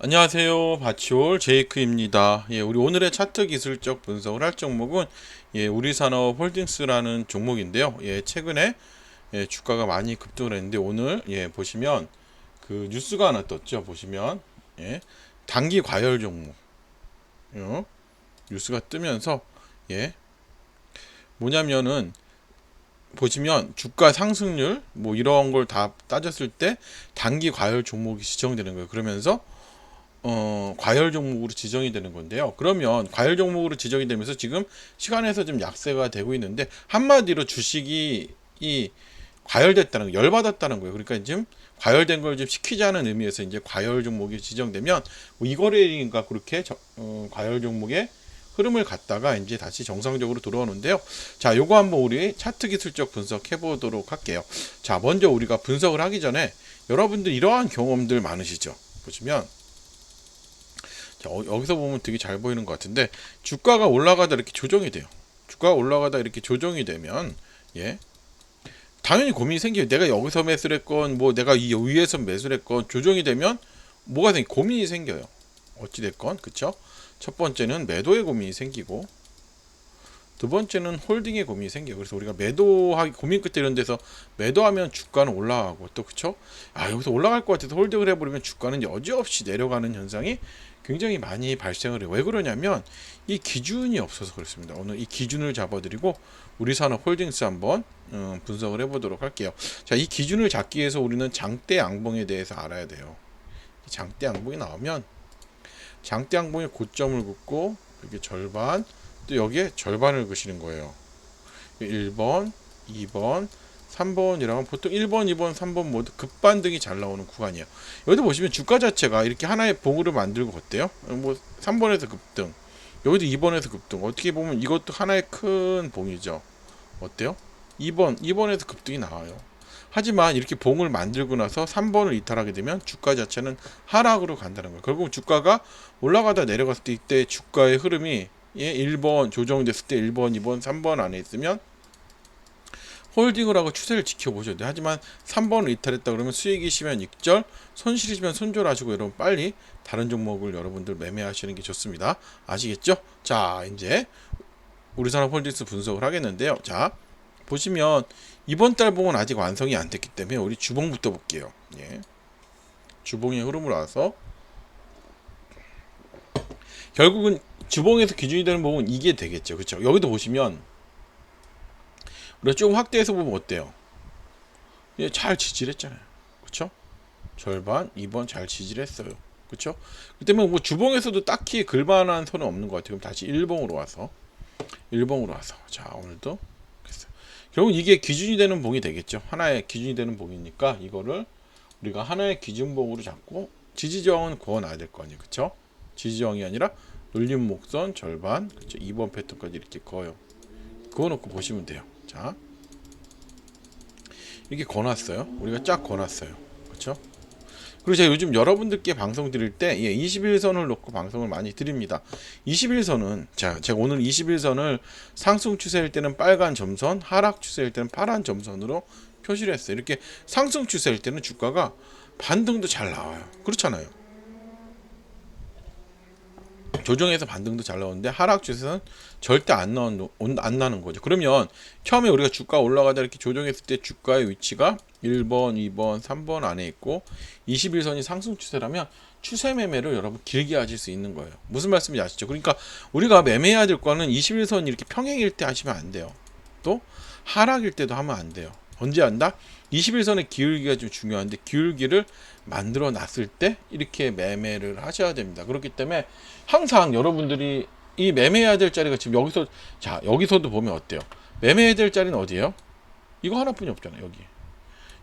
안녕하세요. 바치올 제이크입니다. 우리 오늘의 차트 기술적 분석을 할 종목은 우리산업 홀딩스라는 종목인데요. 최근에 주가가 많이 급등을 했는데 오늘 보시면 그 뉴스가 하나 떴죠. 보시면 단기 과열 종목 뉴스가 뜨면서 예, 뭐냐면은 보시면 주가 상승률 뭐 이런 걸 다 따졌을 때 단기 과열 종목이 지정되는 거예요. 그러면서 과열 종목으로 지정이 되는 건데요. 그러면 과열 종목으로 지정이 되면서 지금 시간에서 좀 약세가 되고 있는데 한마디로 주식이 이 과열됐다는 거, 열받았다는 거예요. 그러니까 지금 과열된 걸 좀 시키자는 의미에서 이제 과열 종목이 지정되면 뭐 이거래인가 그렇게 과열 종목의 흐름을 갖다가 이제 다시 정상적으로 들어오는데요. 자, 요거 한번 우리 차트 기술적 분석해 보도록 할게요. 자, 먼저 우리가 분석을 하기 전에 여러분들 이러한 경험들 많으시죠? 보시면 자, 여기서 보면 되게 잘 보이는 것 같은데 주가가 올라가다 이렇게 조정이 돼요. 주가가 올라가다 이렇게 조정이 되면 당연히 고민이 생겨요. 내가 여기서 매수를 했건 뭐 내가 이 위에서 매수를 했건 조정이 되면 뭐가 고민이 생겨요. 어찌 됐건 그쵸? 첫 번째는 매도의 고민이 생기고 두 번째는 홀딩의 고민이 생겨요. 그래서 우리가 매도하기 고민 끝에 이런 데서 매도하면 주가는 올라가고 또 그쵸? 여기서 올라갈 것 같아서 홀딩을 해버리면 주가는 여지없이 내려가는 현상이 굉장히 많이 발생을 해요. 왜 그러냐면 이 기준이 없어서 그렇습니다. 오늘 이 기준을 잡아드리고 우리산업 홀딩스 한번 분석을 해보도록 할게요. 자, 이 기준을 잡기 위해서 우리는 장대 양봉에 대해서 알아야 돼요. 장대 양봉이 나오면 장대 양봉의 고점을 긋고 이렇게 절반 또 여기에 절반을 그시는 거예요. 1번, 2번, 3번이라면 보통 1번, 2번, 3번 모두 급반등이 잘 나오는 구간이에요. 여기도 보시면 주가 자체가 이렇게 하나의 봉으로 만들고 어때요? 뭐 3번에서 급등, 여기도 2번에서 급등. 어떻게 보면 이것도 하나의 큰 봉이죠. 어때요? 2번에서 급등이 나와요. 하지만 이렇게 봉을 만들고 나서 3번을 이탈하게 되면 주가 자체는 하락으로 간다는 거예요. 결국 주가가 올라가다 내려갔을 때 이때 주가의 흐름이 1번 조정됐을 때 1번, 2번, 3번 안에 있으면 홀딩을 하고 추세를 지켜보셔야 돼요. 하지만 3번을 이탈했다 그러면 수익이 시면 익절, 손실이 시면 손절하시고 여러분 빨리 다른 종목을 여러분들 매매하시는 게 좋습니다. 아시겠죠? 자, 이제 우리산업 홀딩스 분석을 하겠는데요. 자, 보시면 이번 달 봉은 아직 완성이 안 됐기 때문에 우리 주봉부터 볼게요. 주봉의 흐름을 와서 결국은 주봉에서 기준이 되는 부분은 이게 되겠죠. 그렇죠? 여기도 보시면 우리가 좀 확대해서 보면 어때요? 잘 지지했잖아요. 그렇죠? 절반, 2번 잘 지지했어요. 그렇죠? 그 때문에 뭐 주봉에서도 딱히 글만한 선은 없는 것 같아요. 그럼 다시 일봉으로 와서 자, 오늘도 그랬어요. 결국 이게 기준이 되는 봉이 되겠죠. 하나의 기준이 되는 봉이니까 이거를 우리가 하나의 기준봉으로 잡고 지지저항은 그어놔야 될 거 아니에요. 그렇죠? 지지저항이 아니라 눌림 목선 절반, 그렇죠? 2번 패턴까지 이렇게 그어요. 그어놓고 보시면 돼요. 자, 이렇게 그어놨어요. 우리가 쫙 그어놨어요. 그렇죠? 그리고 제가 요즘 여러분들께 방송 드릴 때 21선을 놓고 방송을 많이 드립니다. 21선은 제가 오늘 21선을 상승 추세일 때는 빨간 점선, 하락 추세일 때는 파란 점선으로 표시를 했어요. 이렇게 상승 추세일 때는 주가가 반등도 잘 나와요. 그렇잖아요. 조정에서 반등도 잘 나오는데 하락 추세는 절대 안 나는 거죠. 그러면 처음에 우리가 주가 올라가다 이렇게 조정했을 때 주가의 위치가 1번, 2번, 3번 안에 있고 21선이 상승 추세라면 추세 매매를 여러분 길게 하실 수 있는 거예요. 무슨 말씀인지 아시죠? 그러니까 우리가 매매해야 될 거는 21선이 이렇게 평행일 때 하시면 안 돼요. 또 하락일 때도 하면 안 돼요. 언제 한다? 21선의 기울기가 좀 중요한데 기울기를 만들어 놨을 때 이렇게 매매를 하셔야 됩니다. 그렇기 때문에 항상 여러분들이 이 매매해야 될 자리가 지금 여기서도 보면 어때요? 매매해야 될 자리는 어디예요? 이거 하나뿐이 없잖아요.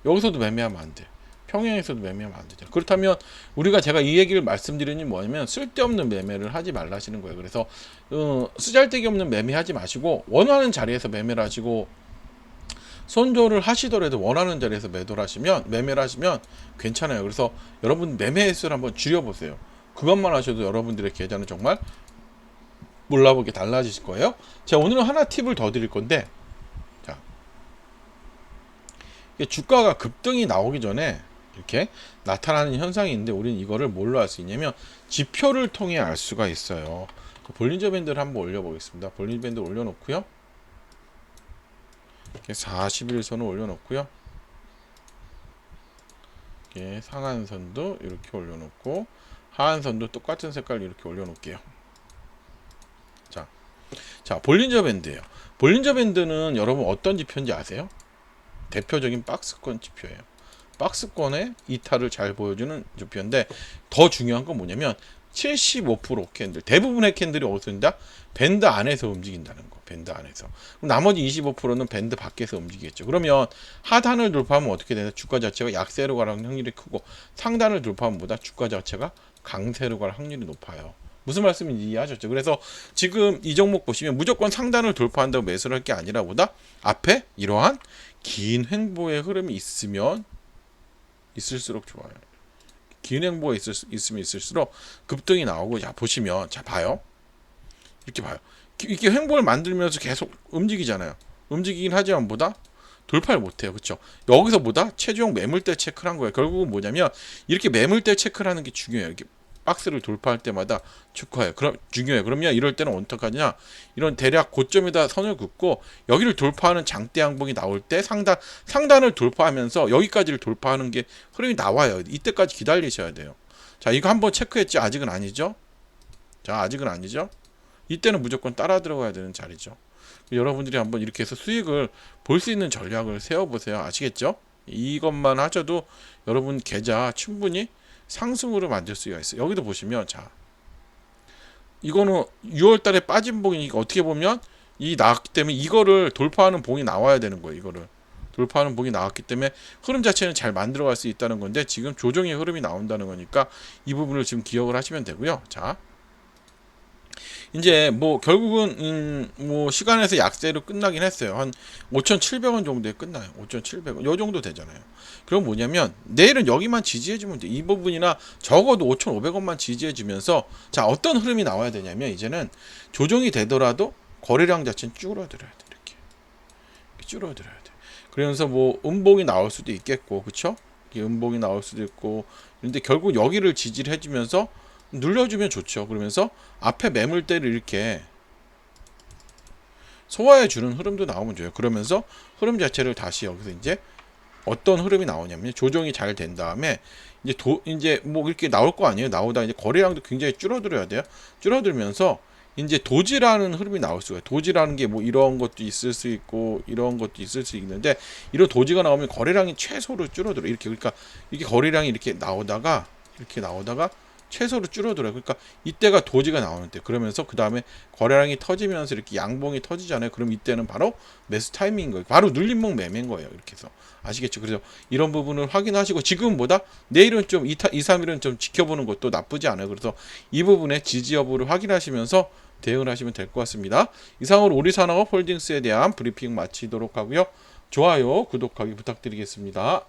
여기서도 매매하면 안 돼. 평행에서도 매매하면 안 되잖아요. 그렇다면 우리가 제가 이 얘기를 말씀드리는 게 뭐냐면 쓸데없는 매매를 하지 말라시는 거예요. 그래서 쓰잘데기 없는 매매하지 마시고 원하는 자리에서 매매를 하시고 손절을 하시더라도 원하는 자리에서 매매를 하시면 괜찮아요. 그래서 여러분 매매 횟수를 한번 줄여보세요. 그것만 하셔도 여러분들의 계좌는 정말 몰라보게 달라지실 거예요. 제가 오늘은 하나 팁을 더 드릴 건데, 자, 주가가 급등이 나오기 전에 이렇게 나타나는 현상이 있는데 우리는 이거를 뭘로 알 수 있냐면 지표를 통해 알 수가 있어요. 볼린저 밴드를 한번 올려보겠습니다. 볼린저 밴드 올려놓고요. 이렇게 41선을 올려놓고요. 이렇게 상한선도 이렇게 올려놓고 하한선도 똑같은 색깔 이렇게 올려놓을게요. 자, 볼린저 밴드예요. 볼린저 밴드는 여러분 어떤 지표인지 아세요? 대표적인 박스권 지표예요. 박스권의 이탈을 잘 보여주는 지표인데 더 중요한 건 뭐냐면 75% 캔들, 대부분의 캔들이 어디서 있다? 밴드 안에서 움직인다는 거. 밴드 안에서. 그럼 나머지 25%는 밴드 밖에서 움직이겠죠. 그러면 하단을 돌파하면 어떻게 되나? 주가 자체가 약세로 갈 확률이 크고 상단을 돌파하면 보다 주가 자체가 강세로 갈 확률이 높아요. 무슨 말씀인지 이해하셨죠? 그래서 지금 이 종목 보시면 무조건 상단을 돌파한다고 매수를 할 게 아니라 보다 앞에 이러한 긴 횡보의 흐름이 있으면 있을수록 좋아요. 긴 횡보가 있으면 있을수록 급등이 나오고, 자 보시면, 자 봐요. 이렇게 봐요. 이렇게 횡보를 만들면서 계속 움직이잖아요. 움직이긴 하지만 보다 돌파를 못해요. 그렇죠? 여기서 보다 최종 매물대 체크를 한 거예요. 결국은 뭐냐면 이렇게 매물대 체크를 하는 게 중요해요. 이렇게 박스를 돌파할 때마다 중요해요. 그러면 이럴 때는 어떡하냐? 이런 대략 고점에다 선을 긋고 여기를 돌파하는 장대 양봉이 나올 때 상단을 돌파하면서 여기까지를 돌파하는 게 흐름이 나와요. 이때까지 기다리셔야 돼요. 자, 이거 한번 체크했지? 아직은 아니죠? 자, 아직은 아니죠? 이때는 무조건 따라 들어가야 되는 자리죠. 여러분들이 한번 이렇게 해서 수익을 볼 수 있는 전략을 세워보세요. 아시겠죠? 이것만 하셔도 여러분 계좌 충분히 상승으로 만들 수가 있어요. 여기도 보시면, 자, 이거는 6월달에 빠진 봉이니까 어떻게 보면 이 나왔기 때문에 이거를 돌파하는 봉이 나와야 되는 거예요. 이거를 돌파하는 봉이 나왔기 때문에 흐름 자체는 잘 만들어갈 수 있다는 건데 지금 조정의 흐름이 나온다는 거니까 이 부분을 지금 기억을 하시면 되고요. 자, 이제 뭐 결국은 뭐 시간에서 약세로 끝나긴 했어요. 한 5,700원 정도에 끝나요. 5,700원 요 정도 되잖아요. 그럼 뭐냐면 내일은 여기만 지지해주면 돼. 이 부분이나 적어도 5,500원만 지지해주면서, 자 어떤 흐름이 나와야 되냐면 이제는 조정이 되더라도 거래량 자체는 줄어들어야 돼. 이렇게 줄어들어야 돼. 그러면서 뭐 음봉이 나올 수도 있겠고, 그쵸? 음봉이 나올 수도 있고, 근데 결국 여기를 지지를 해주면서 눌려주면 좋죠. 그러면서 앞에 매물대를 이렇게 소화해 주는 흐름도 나오면 좋아요. 그러면서 흐름 자체를 다시 여기서 이제 어떤 흐름이 나오냐면 조정이 잘 된 다음에 이제 뭐 이렇게 나올 거 아니에요. 나오다 이제 거래량도 굉장히 줄어들어야 돼요. 줄어들면서 이제 도지라는 흐름이 나올 수가 있어요. 도지라는 게 뭐 이런 것도 있을 수 있고 이런 것도 있을 수 있는데 이런 도지가 나오면 거래량이 최소로 줄어들어. 이렇게 그러니까 이게 거래량이 이렇게 나오다가 최소로 줄어들어요. 그러니까 이때가 도지가 나오는 때. 그러면서 그 다음에 거래량이 터지면서 이렇게 양봉이 터지잖아요. 그럼 이때는 바로 매수 타이밍인 거예요. 바로 눌림목 매매인 거예요. 이렇게 해서 아시겠죠? 그래서 이런 부분을 확인하시고 지금보다 내일은 좀 2, 3일은 좀 지켜보는 것도 나쁘지 않아요. 그래서 이 부분에 지지 여부를 확인하시면서 대응을 하시면 될 것 같습니다. 이상으로 우리산업 홀딩스에 대한 브리핑 마치도록 하고요. 좋아요, 구독하기 부탁드리겠습니다.